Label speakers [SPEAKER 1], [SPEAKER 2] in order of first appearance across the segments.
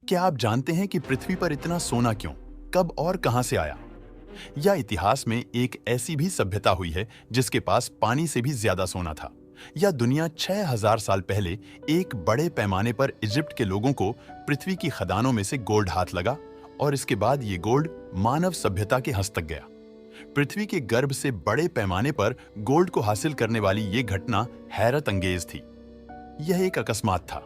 [SPEAKER 1] क्या आप जानते हैं कि पृथ्वी पर इतना सोना क्यों, कब और कहां से आया? या इतिहास में एक ऐसी भी सभ्यता हुई है जिसके पास पानी से भी ज्यादा सोना था? या दुनिया 6000 साल पहले एक बड़े पैमाने पर इजिप्ट के लोगों को पृथ्वी की खदानों में से गोल्ड हाथ लगा और इसके बाद ये गोल्ड मानव सभ्यता के हस्तक गया? पृथ्वी के गर्भ से बड़े पैमाने पर गोल्ड को हासिल करने वाली ये घटना हैरत अंगेज थी। यह एक अकस्मात था,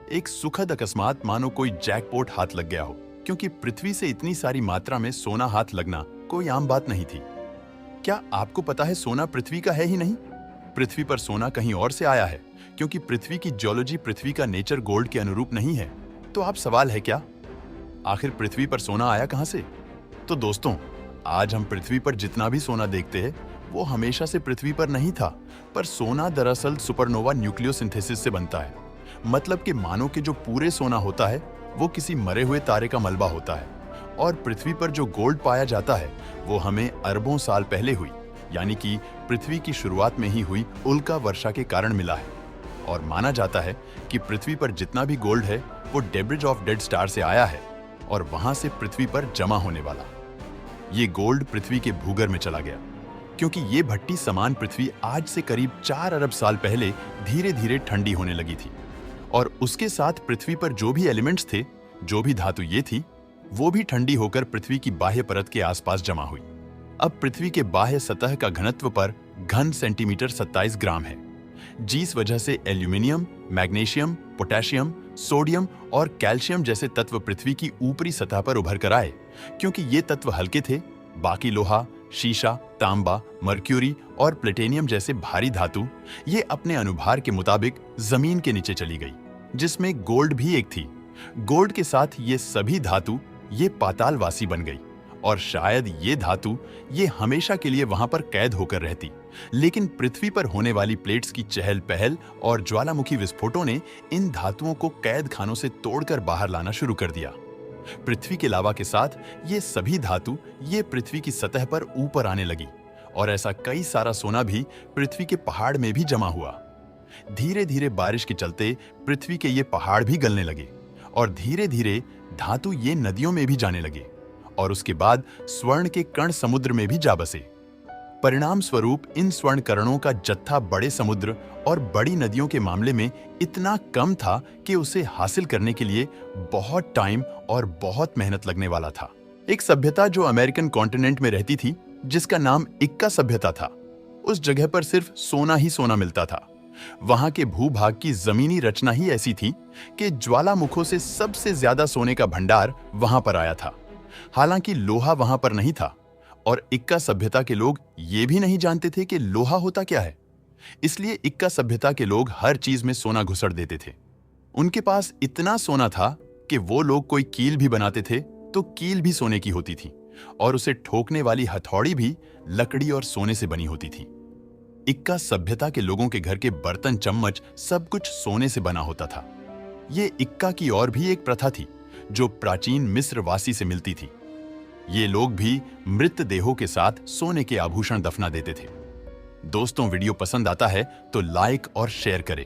[SPEAKER 1] एक सुखद अकस्मात, मानो कोई जैकपॉट हाथ लग गया हो, क्योंकि पृथ्वी से इतनी सारी मात्रा में सोना हाथ लगना कोई आम बात नहीं थी। क्या आपको पता है सोना पृथ्वी का है ही नहीं? पृथ्वी पर सोना कहीं और से आया है, क्योंकि पृथ्वी की जियोलॉजी, पृथ्वी का नेचर गोल्ड के अनुरूप नहीं है। तो आप सवाल है क्या, आखिर पृथ्वी पर सोना आया कहां से? तो दोस्तों, आज हम पृथ्वी पर जितना भी सोना देखते हैं वो हमेशा से पृथ्वी पर नहीं था, पर सोना दरअसल सुपरनोवा न्यूक्लियोसिंथेसिस से बनता है। मतलब कि मानो कि जो पूरे सोना होता है वो किसी मरे हुए तारे का मलबा होता है, और पृथ्वी पर जो गोल्ड पाया जाता है वो हमें अरबों साल पहले हुई, यानी कि पृथ्वी की शुरुआत में ही हुई उल्का वर्षा के कारण मिला है। और माना जाता है कि पृथ्वी पर जितना भी गोल्ड है वो डेब्रिज ऑफ डेड स्टार से आया है और वहां से पृथ्वी पर जमा होने वाला। ये गोल्ड पृथ्वी के भूगर्भ में चला गया, क्योंकि ये भट्टी समान पृथ्वी आज से करीब 4 अरब साल पहले धीरे धीरे ठंडी होने लगी थी, और उसके साथ पृथ्वी पर जो भी एलिमेंट्स थे, जो भी धातु ये थी, वो भी ठंडी होकर पृथ्वी की बाह्य परत के आसपास जमा हुई। अब पृथ्वी के बाह्य सतह का घनत्व पर घन सेंटीमीटर 27 ग्राम है, जिस वजह से एल्यूमिनियम, मैग्नीशियम, पोटेशियम, सोडियम और कैल्शियम जैसे तत्व पृथ्वी की ऊपरी सतह पर उभर कर आए। क्योंकि ये तत्व हल्के थे, बाकी लोहा, शीशा, तांबा, मर्क्यूरी और प्लेटिनियम जैसे भारी धातु ये अपने अनुभार के मुताबिक जमीन के नीचे चली गई, जिसमें गोल्ड भी एक थी। गोल्ड के साथ ये सभी धातु ये पातालवासी बन गई, और शायद ये धातु ये हमेशा के लिए वहां पर कैद होकर रहती। लेकिन पृथ्वी पर होने वाली प्लेट्स की चहल पहल और ज्वालामुखी विस्फोटों ने इन धातुओं को कैद खानों से तोड़कर बाहर लाना शुरू कर दिया। पृथ्वी के लावा के साथ ये सभी धातु ये पृथ्वी की सतह पर ऊपर आने लगी, और ऐसा कई सारा सोना भी पृथ्वी के पहाड़ में भी जमा हुआ। धीरे धीरे बारिश के चलते पृथ्वी के ये पहाड़ भी गलने लगे, और धीरे धीरे धातु ये नदियों में भी जाने लगे, और उसके बाद स्वर्ण के कण समुद्र में भी जा बसे। परिणाम स्वरूप इन स्वर्ण कणों का जत्था बड़े समुद्र और बड़ी नदियों के मामले में इतना कम था कि उसे हासिल करने के लिए बहुत टाइम और बहुत मेहनत लगने वाला था। एक सभ्यता जो अमेरिकन कॉन्टिनेंट में रहती थी, जिसका नाम इक्का सभ्यता था, उस जगह पर सिर्फ सोना ही सोना मिलता था। वहां के भूभाग की जमीनी रचना ही ऐसी थी कि ज्वालामुखों से सबसे ज्यादा सोने का भंडार वहां पर आया था। हालांकि लोहा वहां पर नहीं था, और इक्का सभ्यता के लोग ये भी नहीं जानते थे कि लोहा होता क्या है। इसलिए इक्का सभ्यता के लोग हर चीज में सोना घुसड़ देते थे। उनके पास इतना सोना था कि वो लोग कोई कील भी बनाते थे तो कील भी सोने की होती थी, और उसे ठोकने वाली हथौड़ी भी लकड़ी और सोने से बनी होती थी। इक्का सभ्यता के लोगों के घर के बर्तन, चम्मच सब कुछ सोने से बना होता था। ये इक्का की और भी एक प्रथा थी जो प्राचीन मिस्रवासी से मिलती थी। ये लोग भी मृत देहों के साथ सोने के आभूषण दफना देते थे। दोस्तों, वीडियो पसंद आता है तो लाइक और शेयर करें।